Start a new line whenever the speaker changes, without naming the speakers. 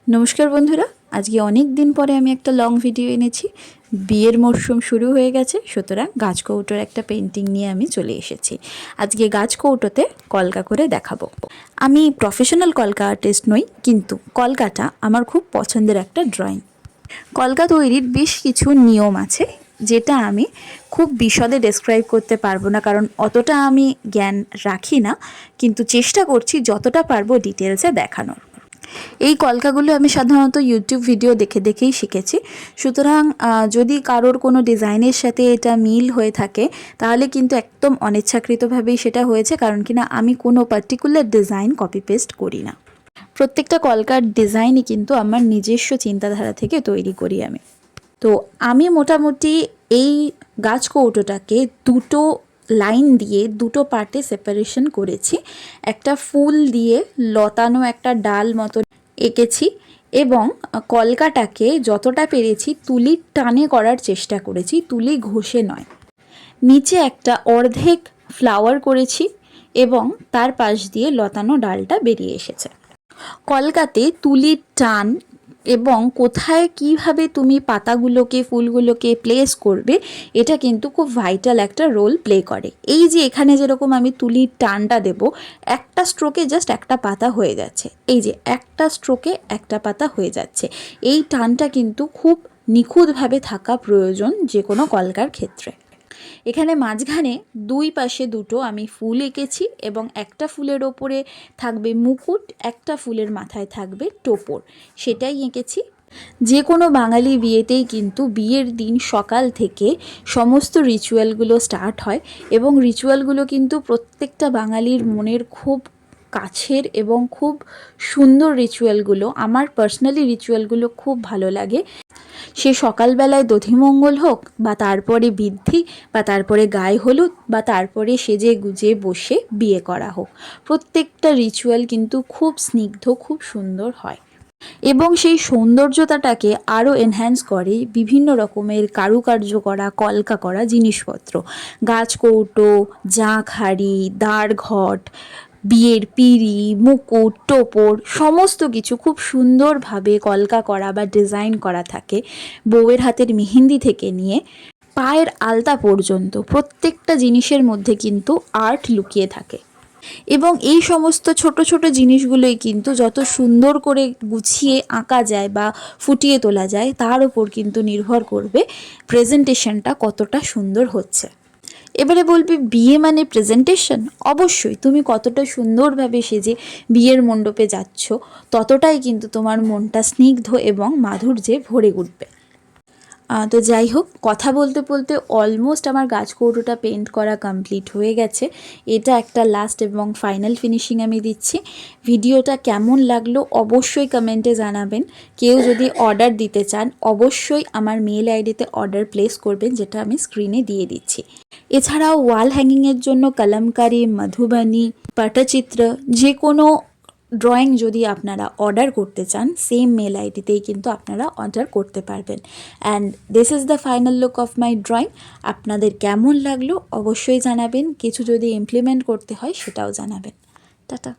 নমস্কার বন্ধুরা, আজকে অনেক দিন পরে আমি একটা লং ভিডিও এনেছি। বিয়ের মরশুম শুরু হয়ে গেছে, সুতরাং গাছকৌটোর একটা পেন্টিং নিয়ে আমি চলে এসেছি। আজকে গাছকৌটোতে কলকা করে দেখাবো। আমি প্রফেশনাল কলকা আর্টিস্ট নই, কিন্তু কলকাটা আমার খুব পছন্দের একটা ড্রয়িং। কলকা তৈরির বেশ কিছু নিয়ম আছে, যেটা আমি খুব বিশদে ডেসক্রাইব করতে পারবো না, কারণ অতটা আমি জ্ঞান রাখি না, কিন্তু চেষ্টা করছি যতটা পারবো ডিটেলসে দেখানোর। এই কলকাগুলো আমি সাধারণত ইউটিউব ভিডিও দেখে দেখেই শিখেছি, সুতরাং যদি কারোর কোনো ডিজাইনের সাথে এটা মিল হয়ে থাকে তাহলে কিন্তু একদম অনিচ্ছাকৃতভাবেই সেটা হয়েছে, কারণ কিনা আমি কোনো পার্টিকুলার ডিজাইন কপি পেস্ট করি না। প্রত্যেকটা কলকার ডিজাইনই কিন্তু আমার নিজস্ব চিন্তাধারা থেকে তৈরি করি আমি। তো আমি মোটামুটি এই গাছকৌটোটাকে দুটো লাইন দিয়ে দুটো পার্টে সেপারেশন করেছি। একটা ফুল দিয়ে লতানো একটা ডাল মতো এঁকেছি এবং কলকাটাকে যতটা পেরেছি তুলির টানে করার চেষ্টা করেছি, তুলি ঘষে নয়। নিচে একটা অর্ধেক ফ্লাওয়ার করেছি এবং তার পাশ দিয়ে লতানো ডালটা বেরিয়ে এসেছে। কলকাতে তুলির টান এবং কোথায় কিভাবে তুমি পাতাগুলোকে ফুলগুলোকে প্লেস করবে, এটা কিন্তু খুব ভাইটাল একটা রোল প্লে করে। এই যে এখানে যেরকম আমি তুলির টানটা দেব, একটা স্ট্রোকে জাস্ট একটা পাতা হয়ে যাচ্ছে, এই যে একটা স্ট্রোকে একটা পাতা হয়ে যাচ্ছে, এই টানটা কিন্তু খুব নিখুঁতভাবে থাকা প্রয়োজন যে কোনো কলকার ক্ষেত্রে। এখানে মাঝখানে দুই পাশে দুটো আমি ফুল এঁকেছি এবং একটা ফুলের ওপরে থাকবে মুকুট, একটা ফুলের মাথায় থাকবে টোপর, সেটাই এঁকেছি। যে কোনো বাঙালি বিয়েতেই কিন্তু বিয়ের দিন সকাল থেকে সমস্ত রিচুয়ালগুলো স্টার্ট হয় এবং রিচুয়ালগুলো কিন্তু প্রত্যেকটা বাঙালির মনের খুব কাছের এবং খুব সুন্দর রিচুয়ালগুলো। আমার পার্সোনালি রিচুয়ালগুলো খুব ভালো লাগে। সে সকালবেলায় দধিমঙ্গল হোক, বা তারপরে বৃদ্ধি, বা তারপরে গায়ে হলুদ, বা তারপরে সেজে গুজে বসে বিয়ে করা হোক, প্রত্যেকটা রিচুয়াল কিন্তু খুব স্নিগ্ধ, খুব সুন্দর হয় এবং সেই সৌন্দর্যতাটাকে আরও এনহ্যান্স করে বিভিন্ন রকমের কারুকার্য করা, কলকা করা জিনিসপত্র। গাছকৌটো, জাঁক হাঁড়ি, দাঁড়ঘট, বিয়ের পিঁড়ি, মুকুট, টোপর, সমস্ত কিছু খুব সুন্দরভাবে কলকা করা বা ডিজাইন করা থাকে। বউয়ের হাতের মেহেন্দি থেকে নিয়ে পায়ের আলতা পর্যন্ত প্রত্যেকটা জিনিসের মধ্যে কিন্তু আর্ট লুকিয়ে থাকে এবং এই সমস্ত ছোট ছোট জিনিসগুলোই কিন্তু যত সুন্দর করে গুছিয়ে আঁকা যায় বা ফুটিয়ে তোলা যায়, তার উপর কিন্তু নির্ভর করবে প্রেজেন্টেশনটা কতটা সুন্দর হচ্ছে। এবারে বলবি বিয়ে মানে প্রেজেন্টেশন, অবশ্যই তুমি কতটা সুন্দরভাবে সেজে বিয়ের মণ্ডপে যাচ্ছ, ততটাই কিন্তু তোমার মনটা স্নিগ্ধ এবং মাধুর্যে ভরে উঠবে। তো যাই হোক, কথা বলতে বলতে অলমোস্ট আমার গাছকৌটোটা পেন্ট করা কমপ্লিট হয়ে গেছে। এটা একটা লাস্ট এবং ফাইনাল ফিনিশিং আমি দিচ্ছি। ভিডিওটা কেমন লাগলো অবশ্যই কমেন্টে জানাবেন। কেউ যদি অর্ডার দিতে চান অবশ্যই আমার মেল আইডিতে অর্ডার প্লেস করবেন, যেটা আমি স্ক্রিনে দিয়ে দিচ্ছি। এছাড়াও ওয়াল হ্যাঙ্গিংয়ের জন্য কলমকারি, মধুবানি, পটচিত্র, যে কোনো ড্রয়িং যদি আপনারা অর্ডার করতে চান, সেম মেল আইডিতেই কিন্তু আপনারা অর্ডার করতে পারবেন। And this is the final look of my drawing. আপনাদের কেমন লাগলো অবশ্যই জানাবেন, কিছু যদি ইমপ্লিমেন্ট করতে হয় সেটাও জানাবেন। টাটা।